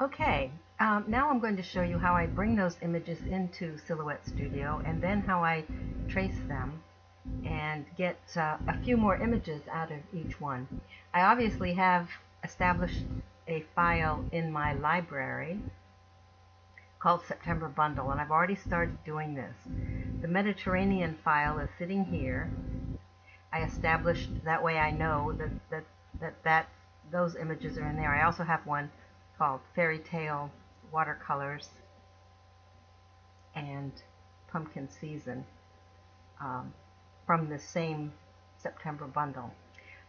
Okay, now I'm going to show you how I bring those images into Silhouette Studio and then how I trace them and get a few more images out of each one. I obviously have established a file in my library called September Bundle, and I've already started doing this. The Mediterranean file is sitting here. I established that way I know that those images are in there. I also have one called Fairy Tale Watercolors and Pumpkin Season from the same September bundle.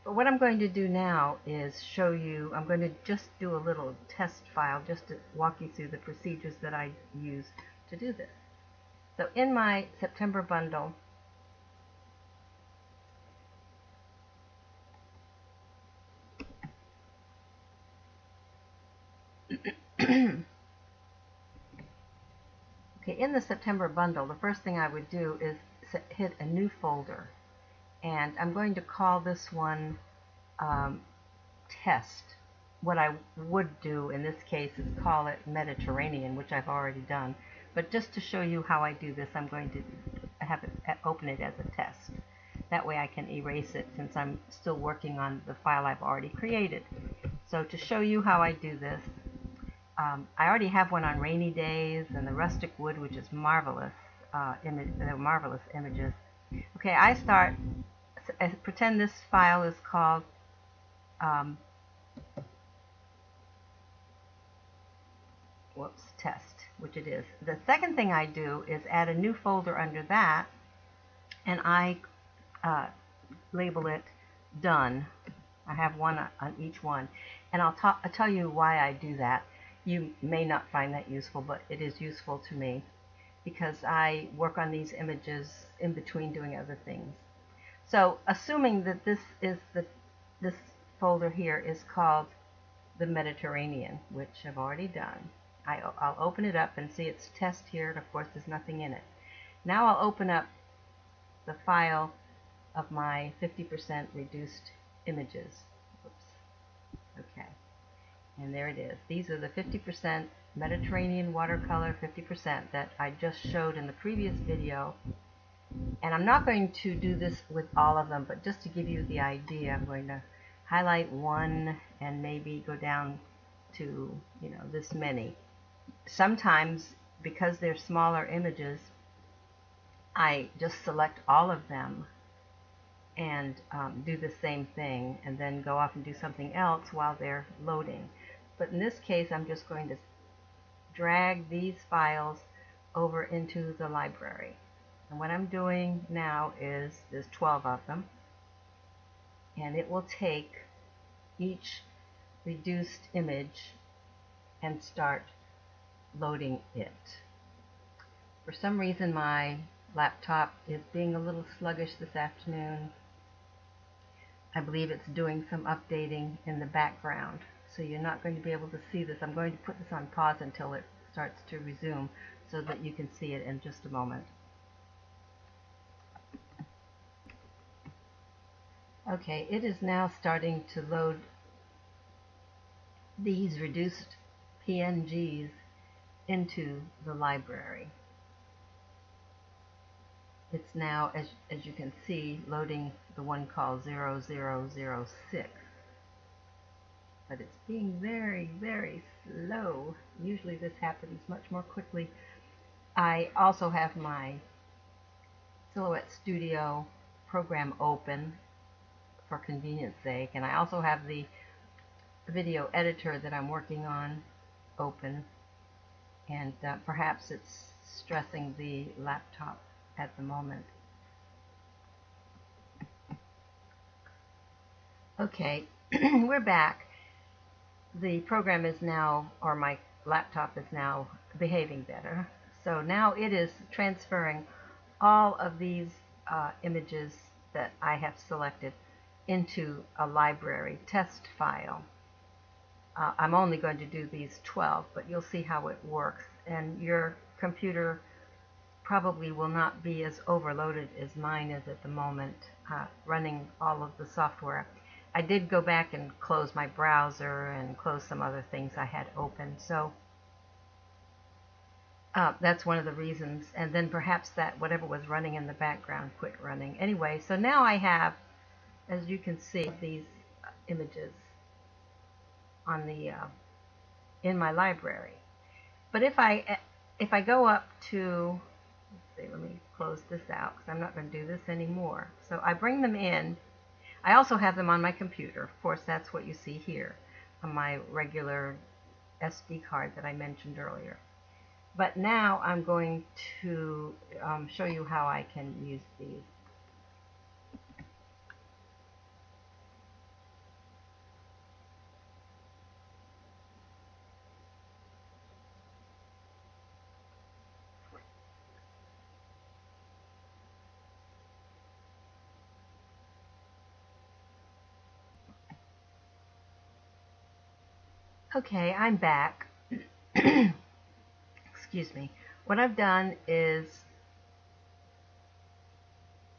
But what I'm going to do now is show you, I'm going to just do a little test file just to walk you through the procedures that I use to do this. So in my September bundle, okay, in the September bundle, the first thing I would do is hit a new folder. And I'm going to call this one Test. What I would do in this case is call it Mediterranean, which I've already done. But just to show you how I do this, I'm going to have it open it as a test. That way I can erase it since I'm still working on the file I've already created. So to show you how I do this, I already have one on rainy days and the rustic wood, which is marvelous. They're marvelous images. Okay, I start. Pretend this file is called test, which it is. The second thing I do is add a new folder under that, and I label it Done. I have one on each one, and I'll tell you why I do that. You may not find that useful, but it is useful to me because I work on these images in between doing other things. So assuming that this folder here is called the Mediterranean, which I've already done, I'll open it up and see it's test here, and of course there's nothing in it. Now I'll open up the file of my 50% reduced images. Oops. Okay. And there it is. These are the 50% Mediterranean watercolor 50% that I just showed in the previous video. And I'm not going to do this with all of them, but just to give you the idea, I'm going to highlight one and maybe go down to, this many. Sometimes, because they're smaller images, I just select all of them and do the same thing and then go off and do something else while they're loading. But in this case, I'm just going to drag these files over into the library. And what I'm doing now is, there's 12 of them, and it will take each reduced image and start loading it. For some reason my laptop is being a little sluggish this afternoon. I believe it's doing some updating in the background, so you're not going to be able to see this. I'm going to put this on pause until it starts to resume so that you can see it in just a moment. Okay, it is now starting to load these reduced PNGs into the library. It's now, as you can see, loading the one called 0006. But it's being very, very slow. Usually this happens much more quickly. I also have my Silhouette Studio program open for convenience sake, and I also have the video editor that I'm working on open, and perhaps it's stressing the laptop at the moment. Okay, we're back. The program is now, or my laptop is now behaving better. So now it is transferring all of these images that I have selected into a library test file. I'm only going to do these 12, but you'll see how it works. And your computer probably will not be as overloaded as mine is at the moment, running all of the software. I did go back and close my browser and close some other things I had open. So that's one of the reasons. And then perhaps that whatever was running in the background quit running. Anyway, so now I have, as you can see, these images on the in my library. But if I go up to, let's see, let me close this out because I'm not going to do this anymore. So I bring them in. I also have them on my computer. Of course, that's what you see here on my regular SD card that I mentioned earlier. But now I'm going to show you how I can use these. Okay, I'm back. Excuse me. What I've done is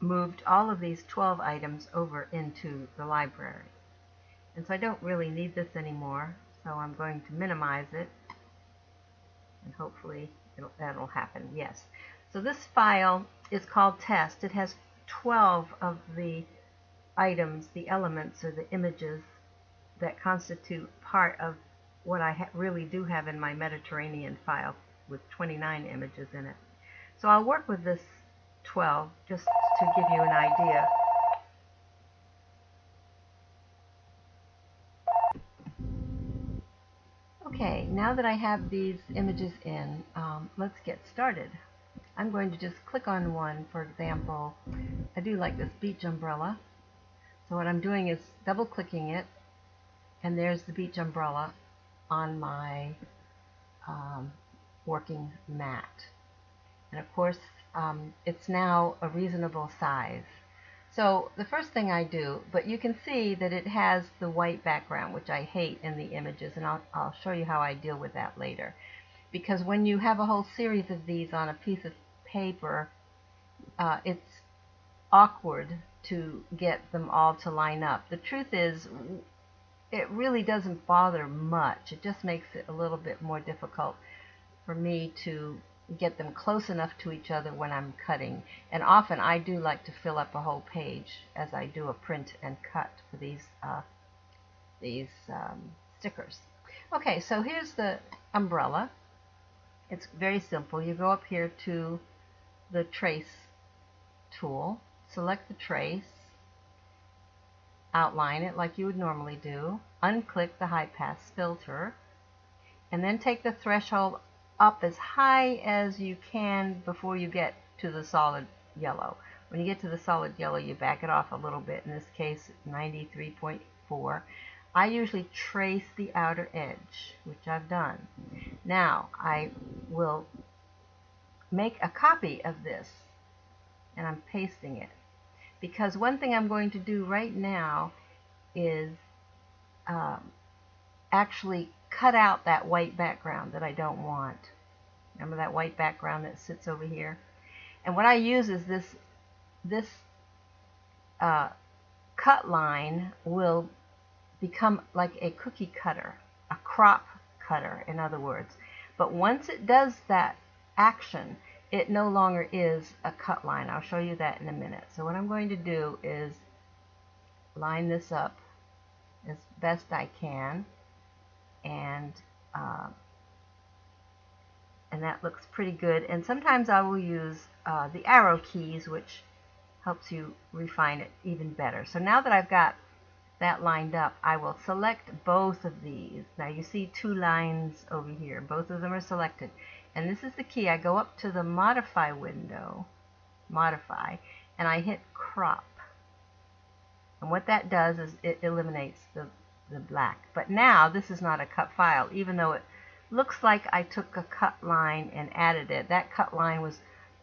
moved all of these 12 items over into the library. And so I don't really need this anymore, so I'm going to minimize it, and hopefully that'll happen. Yes. So this file is called test. It has 12 of the items, the elements, or the images that constitute part of what I really do have in my Mediterranean file with 29 images in it. So I'll work with this 12 just to give you an idea. Okay, now that I have these images in, let's get started. I'm going to just click on one. For example, I do like this beach umbrella. So what I'm doing is double clicking it, and there's the beach umbrella on my working mat. And of course, it's now a reasonable size. So the first thing I do, but you can see that it has the white background, which I hate in the images, and I'll show you how I deal with that later. Because when you have a whole series of these on a piece of paper, it's awkward to get them all to line up. The truth is, it really doesn't bother much. It just makes it a little bit more difficult for me to get them close enough to each other when I'm cutting. And often I do like to fill up a whole page as I do a print and cut for these stickers. Okay, so here's the umbrella. It's very simple. You go up here to the trace tool, select the trace, outline it like you would normally do, unclick the high pass filter, and then take the threshold up as high as you can before you get to the solid yellow. When you get to the solid yellow, you back it off a little bit. In this case, 93.4. I usually trace the outer edge, which I've done. Now, I will make a copy of this, and I'm pasting it. Because one thing I'm going to do right now is actually cut out that white background that I don't want. Remember that white background that sits over here? And what I use is this cut line will become like a cookie cutter, a crop cutter, in other words. But once it does that action, it no longer is a cut line. I'll show you that in a minute. So what I'm going to do is line this up as best I can, and that looks pretty good. And sometimes I will use the arrow keys, which helps you refine it even better. So now that I've got that lined up, I will select both of these. Now you see two lines over here. Both of them are selected. And this is the key. I go up to the Modify window, Modify, and I hit Crop. And what that does is it eliminates the black. But now this is not a cut file, even though it looks like I took a cut line and added it. That cut line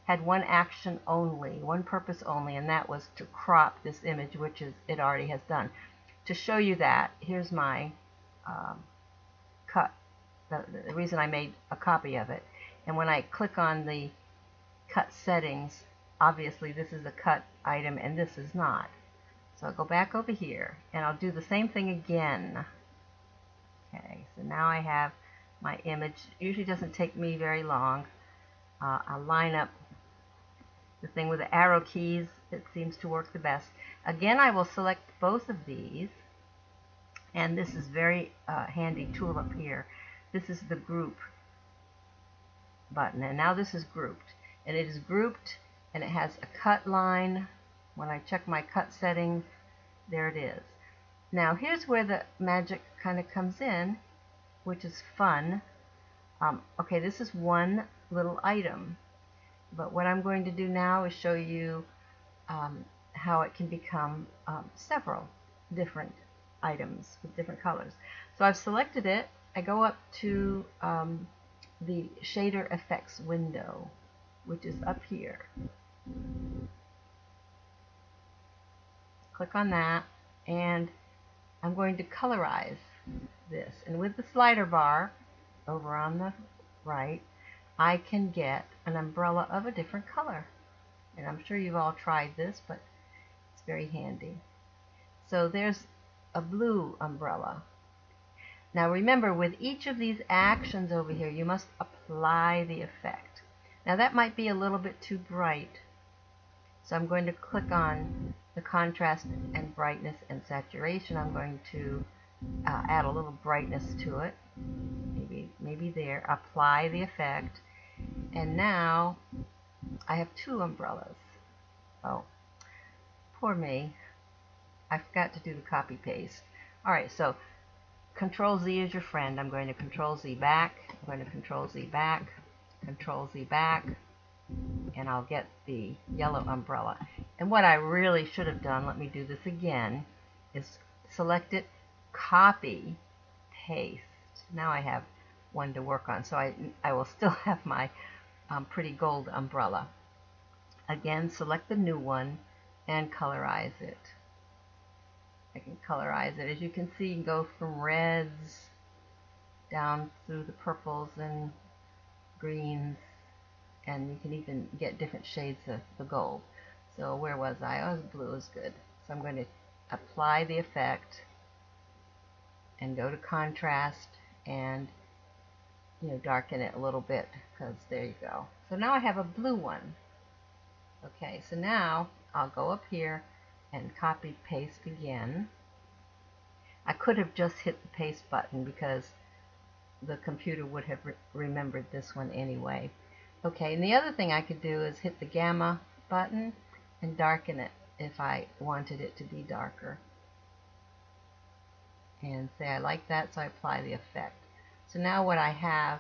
had one action only, one purpose only, and that was to crop this image, which it already has done. To show you that, here's my cut, the reason I made a copy of it. And when I click on the cut settings, obviously this is a cut item and this is not. So I'll go back over here and I'll do the same thing again. Okay, so now I have my image. It usually doesn't take me very long. I'll line up the thing with the arrow keys. It seems to work the best. Again, I will select both of these, and this is very handy tool up here. This is the group button, and now this is grouped, and it is grouped, and it has a cut line. When I check my cut settings, there it is. Now here's where the magic kind of comes in, which is fun. Okay, this is one little item, but what I'm going to do now is show you how it can become several different items with different colors. So I've selected it. I go up to the shader effects window, which is up here. Click on that, and I'm going to colorize this. And with the slider bar over on the right, I can get an umbrella of a different color. And I'm sure you've all tried this, but it's very handy. So there's a blue umbrella. Now remember, with each of these actions over here, you must apply the effect. Now that might be a little bit too bright, so I'm going to click on the contrast and brightness and saturation. I'm going to add a little brightness to it, maybe there. Apply the effect, and now I have two umbrellas. Oh, poor me. I forgot to do the copy paste. Alright, so Control Z is your friend. I'm going to Control Z back. I'm going to Control Z back, Control Z back, and I'll get the yellow umbrella. And what I really should have done, let me do this again, is select it, copy, paste. Now I have one to work on, so I will still have my pretty gold umbrella. Again, select the new one and colorize it. I can colorize it. As you can see, you can go from reds down through the purples and greens, and you can even get different shades of the gold. So where was I? Oh, blue is good. So I'm going to apply the effect and go to contrast and darken it a little bit, because there you go. So now I have a blue one. Okay, so now I'll go up here and copy paste again. I could have just hit the paste button because the computer would have remembered this one anyway. Okay, and the other thing I could do is hit the gamma button and darken it if I wanted it to be darker. And say I like that, so I apply the effect. So now what I have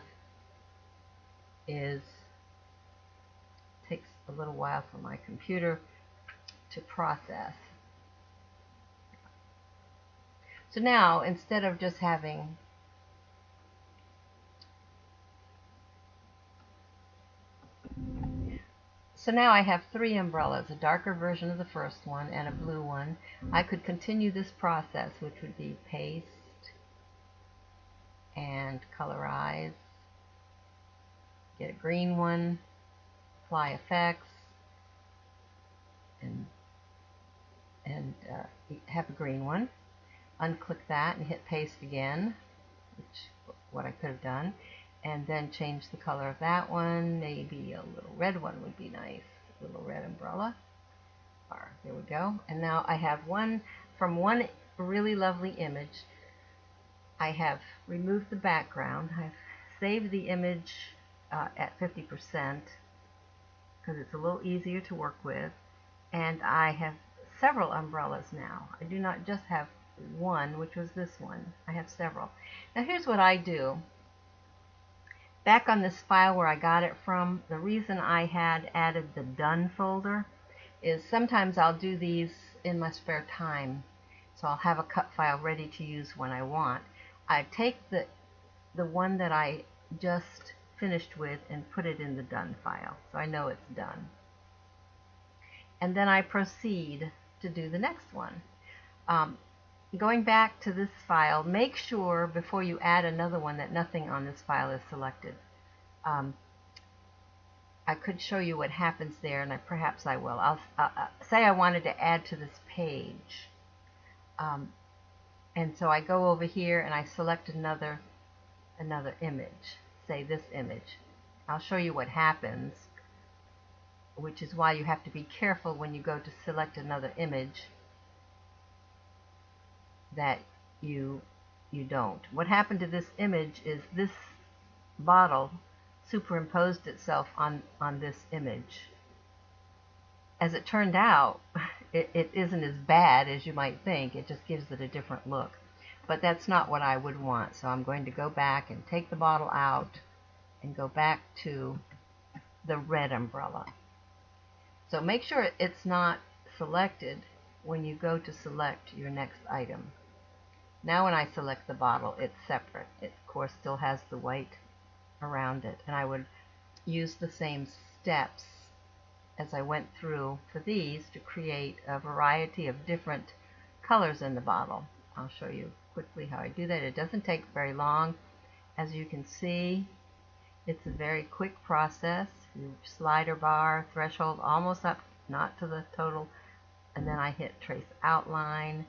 is, takes a little while for my computer to process. So now, instead of just having now I have three umbrellas, a darker version of the first one and a blue one. I could continue this process, which would be paste and colorize, get a green one, apply effects, and have a green one. Unclick that and hit paste again, which what I could have done, and then change the color of that one. Maybe a little red one would be nice, a little red umbrella. There we go. And now I have one from one really lovely image. I have removed the background. I've saved the image at 50% because it's a little easier to work with, and I have several umbrellas now. I do not just have one, which was this one. I have several. Now here's what I do. Back on this file where I got it from, the reason I had added the done folder is sometimes I'll do these in my spare time, so I'll have a cut file ready to use when I want. I take the one that I just finished with and put it in the done file, so I know it's done. And then I proceed to do the next one. Going back to this file, make sure before you add another one that nothing on this file is selected. I could show you what happens there, and perhaps I will. I'll say I wanted to add to this page. And so I go over here and I select another image, say this image. I'll show you what happens, which is why you have to be careful when you go to select another image that you don't. What happened to this image is this bottle superimposed itself on this image. As it turned out, it isn't as bad as you might think. It just gives it a different look. But that's not what I would want. So I'm going to go back and take the bottle out and go back to the red umbrella. So make sure it's not selected when you go to select your next item. Now when I select the bottle, it's separate. It of course still has the white around it, and I would use the same steps as I went through for these to create a variety of different colors in the bottle. I'll show you quickly how I do that. It doesn't take very long. As you can see, it's a very quick process. You slider bar, threshold almost up, not to the total, and then I hit trace outline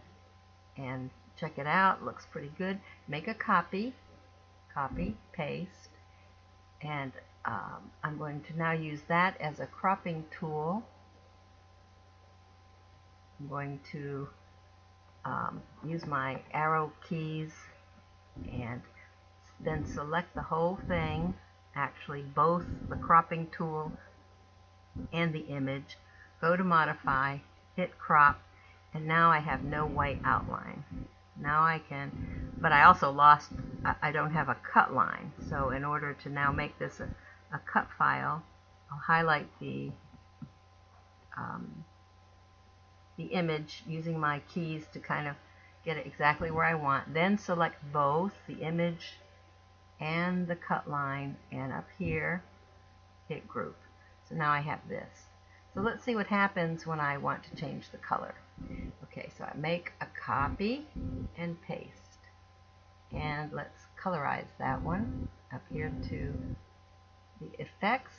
and check it out. Looks pretty good. Make a copy, paste, and I'm going to now use that as a cropping tool. I'm going to use my arrow keys and then select the whole thing, actually both the cropping tool and the image, go to modify, hit crop, and now I have no white outline. Now I can, but I also lost, I don't have a cut line, so in order to now make this a cut file, I'll highlight the image using my keys to kind of get it exactly where I want, then select both the image and the cut line, and up here hit group. So now I have this. So let's see what happens when I want to change the color. Okay, so I make a copy and paste, and let's colorize that one up here to the effects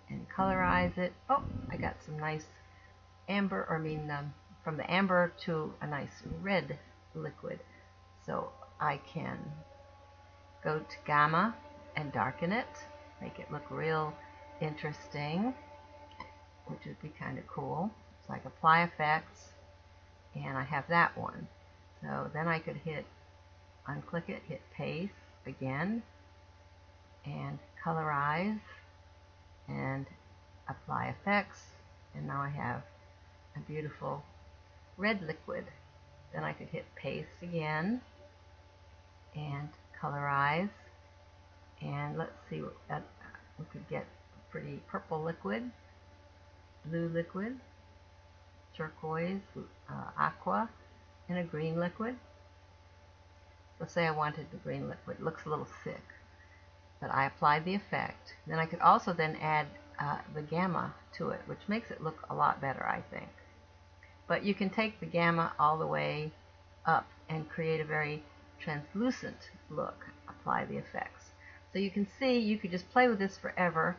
and colorize it. Oh, I got some nice amber, or from the amber to a nice red liquid. So I can go to gamma and darken it, make it look real interesting, which would be kind of cool. So I can apply effects, and I have that one. So then I could unclick it, hit paste again, and colorize, and apply effects, and now I have a beautiful red liquid. Then I could hit paste again, and colorize, and let's see what we could get a pretty purple liquid, blue liquid, turquoise, aqua, and a green liquid. Let's say I wanted the green liquid. It looks a little thick, but I applied the effect. Then I could also then add the gamma to it, which makes it look a lot better, I think. But you can take the gamma all the way up and create a very translucent look. Apply the effects. So you can see you could just play with this forever,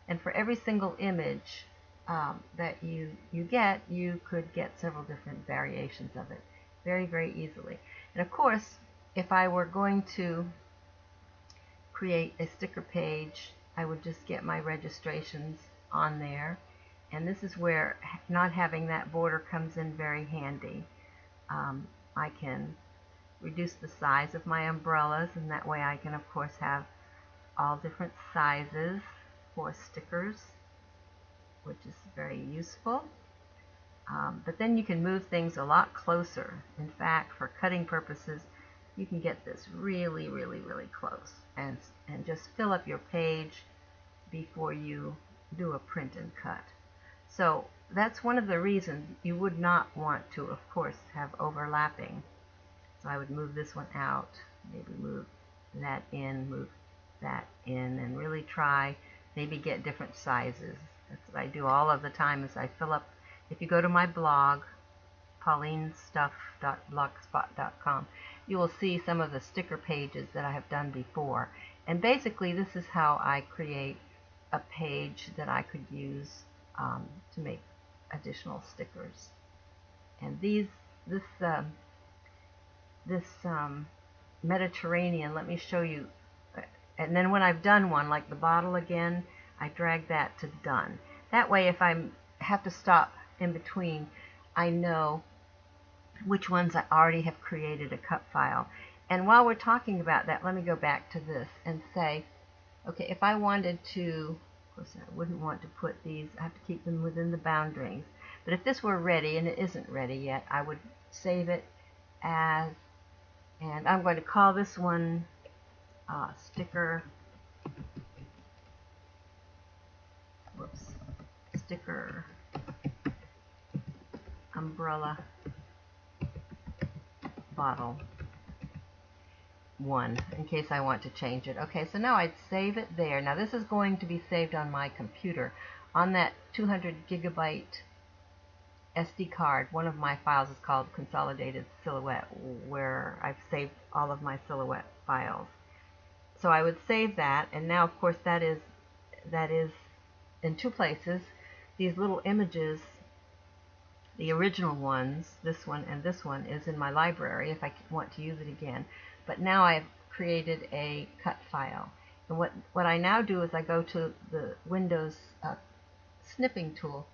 and for every single image that you get, you could get several different variations of it very, very easily. And of course, if I were going to create a sticker page, I would just get my registrations on there, and this is where not having that border comes in very handy. I can reduce the size of my umbrellas, and that way I can of course have all different sizes for stickers, which is very useful. But then you can move things a lot closer. In fact, for cutting purposes, you can get this really, really, really close and just fill up your page before you do a print and cut. So that's one of the reasons you would not want to, of course, have overlapping. So I would move this one out, maybe move that in, and really try, maybe get different sizes. That's what I do all of the time, is I fill up. If you go to my blog, paulinestuff.blogspot.com, you will see some of the sticker pages that I have done before. And basically this is how I create a page that I could use to make additional stickers. And this this Mediterranean. Let me show you. And then when I've done one, like the bottle again, I drag that to done. That way, if I have to stop in between, I know which ones I already have created a cut file. And while we're talking about that, let me go back to this and say, okay, if I wanted to, of course I wouldn't want to put these, I have to keep them within the boundaries. But if this were ready, and it isn't ready yet, I would save it as, and I'm going to call this one sticker, sticker umbrella bottle 1, in case I want to change it. Okay, so now I'd save it there. Now this is going to be saved on my computer. On that 200 gigabyte SD card, one of my files is called Consolidated Silhouette, where I've saved all of my silhouette files. So I would save that, and now of course that is in 2 places. These little images, the original ones, this one and this one, is in my library if I want to use it again. But now I've created a cut file. And what I now do is I go to the Windows snipping tool.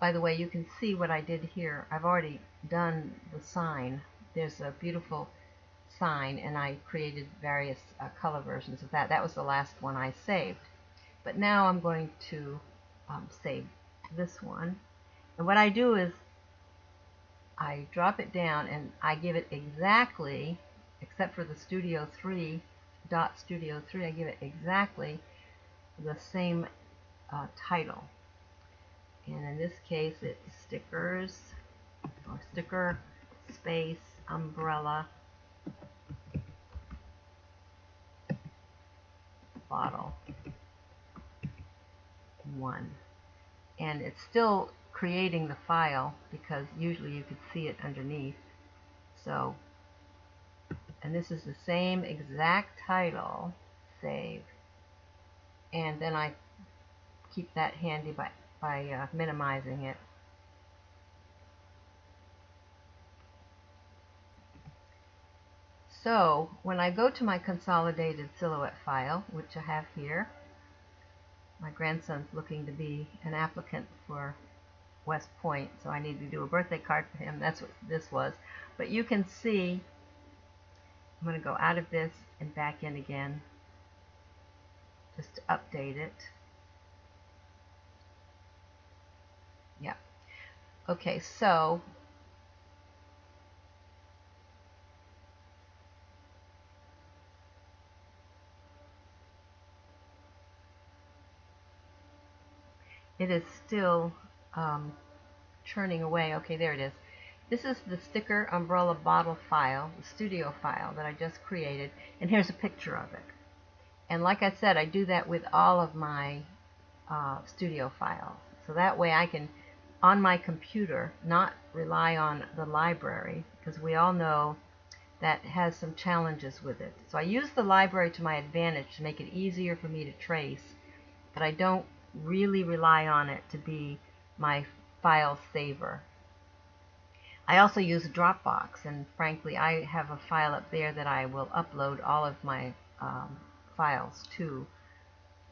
By the way, you can see what I did here. I've already done the sign. There's a beautiful sign, and I created various color versions of that. That was the last one I saved. But now I'm going to save this one. And what I do is I drop it down and I give it exactly, except for the Studio 3, Studio 3, I give it exactly the same title. And in this case, it's stickers, or sticker space umbrella bottle 1. And it's still creating the file because usually you could see it underneath. So, and this is the same exact title, save. And then I keep that handy by minimizing it. So when I go to my consolidated silhouette file, which I have here, my grandson's looking to be an applicant for West Point, so I need to do a birthday card for him. That's what this was. But you can see, I'm going to go out of this and back in again just to update it. Yeah. Okay, so it is still churning away. Okay, there it is. This is the sticker umbrella bottle file, the studio file that I just created, and here's a picture of it. And like I said, I do that with all of my studio files. So that way I can, on my computer, not rely on the library, because we all know that has some challenges with it. So I use the library to my advantage to make it easier for me to trace, but I don't really rely on it to be my file saver. I also use Dropbox, and frankly I have a file up there that I will upload all of my files to,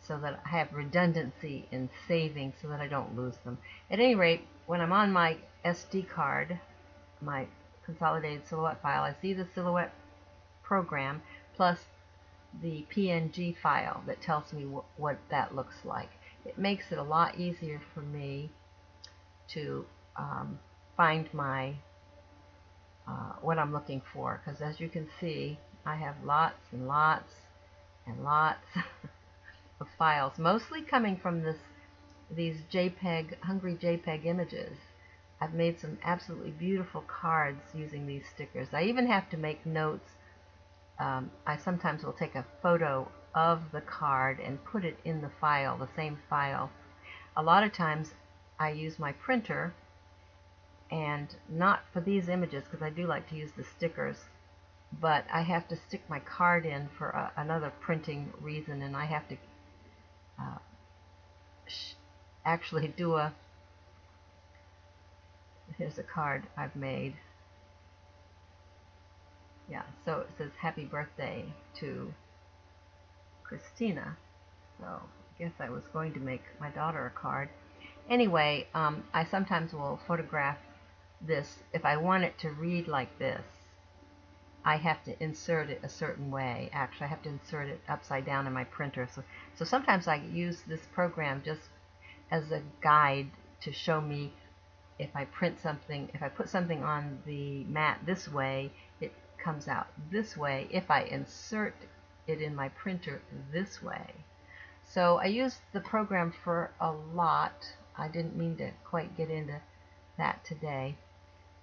so that I have redundancy in saving so that I don't lose them. At any rate, when I'm on my SD card, my consolidated silhouette file, I see the silhouette program plus the PNG file that tells me what that looks like. It makes it a lot easier for me to find my what I'm looking for, because as you can see, I have lots and lots and lots of files, mostly coming from these JPEG, HungryJpeg images. I've made some absolutely beautiful cards using these stickers. I even have to make notes. I sometimes will take a photo of the card and put it in the file, the same file. A lot of times I use my printer, and not for these images because I do like to use the stickers, but I have to stick my card in for another printing reason, and I have to actually do here's a card I've made. Yeah, so it says happy birthday to Christina. So I guess I was going to make my daughter a card. Anyway, I sometimes will photograph this. If I want it to read like this, I have to insert it a certain way. Actually, I have to insert it upside down in my printer. So sometimes I use this program just as a guide to show me if I print something, if I put something on the mat this way, it comes out this way. If I insert it in my printer this way. So I use the program for a lot. I didn't mean to quite get into that today.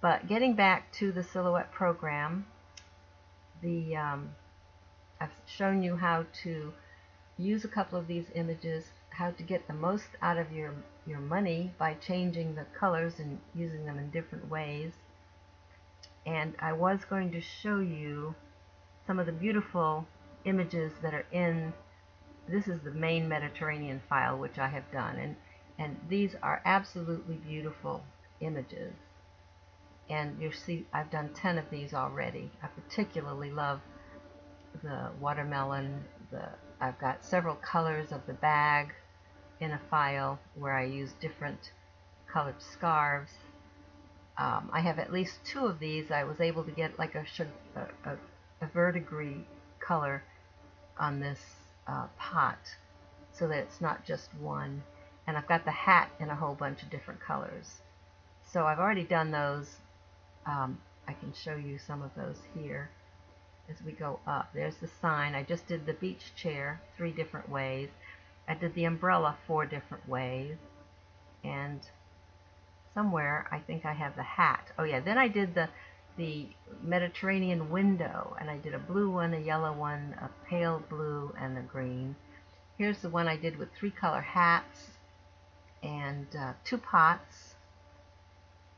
But getting back to the Silhouette program, I've shown you how to use a couple of these images, how to get the most out of your money by changing the colors and using them in different ways. And I was going to show you some of the beautiful images that are in, this is the main Mediterranean file which I have done, and these are absolutely beautiful images. And you'll see I've done 10 of these already. I particularly love the watermelon. I've got several colors of the bag in a file where I use different colored scarves. I have at least 2 of these. I was able to get like a verdigris color on this pot so that it's not just one. And I've got the hat in a whole bunch of different colors. So I've already done those. I can show you some of those here as we go up. There's the sign. I just did the beach chair 3 different ways. I did the umbrella 4 different ways. And somewhere I think I have the hat. Oh yeah, then I did the Mediterranean window, and I did a blue one, a yellow one, a pale blue, and a green. Here's the one I did with 3 color hats and 2 pots.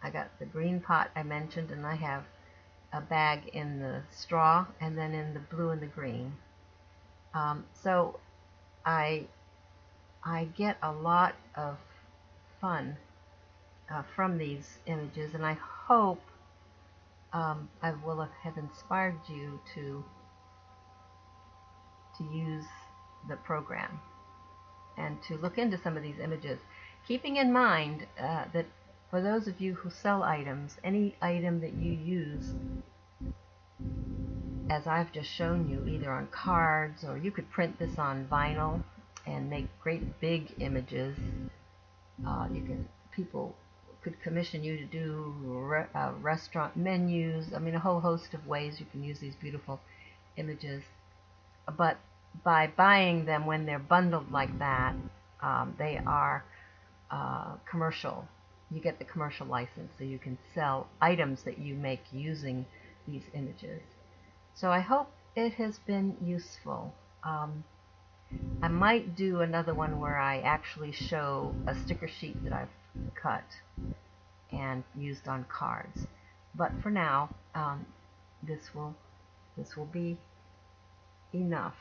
I got the green pot I mentioned, and I have a bag in the straw and then in the blue and the green. So I get a lot of fun from these images, and I hope I will have inspired you to use the program and to look into some of these images, keeping in mind that for those of you who sell items, any item that you use, as I've just shown you, either on cards, or you could print this on vinyl and make great big images. People could commission you to do restaurant menus. I mean, a whole host of ways you can use these beautiful images. But by buying them when they're bundled like that, they are commercial. You get the commercial license, so you can sell items that you make using these images. So I hope it has been useful. I might do another one where I actually show a sticker sheet that I've cut and used on cards. But for now, this will be enough.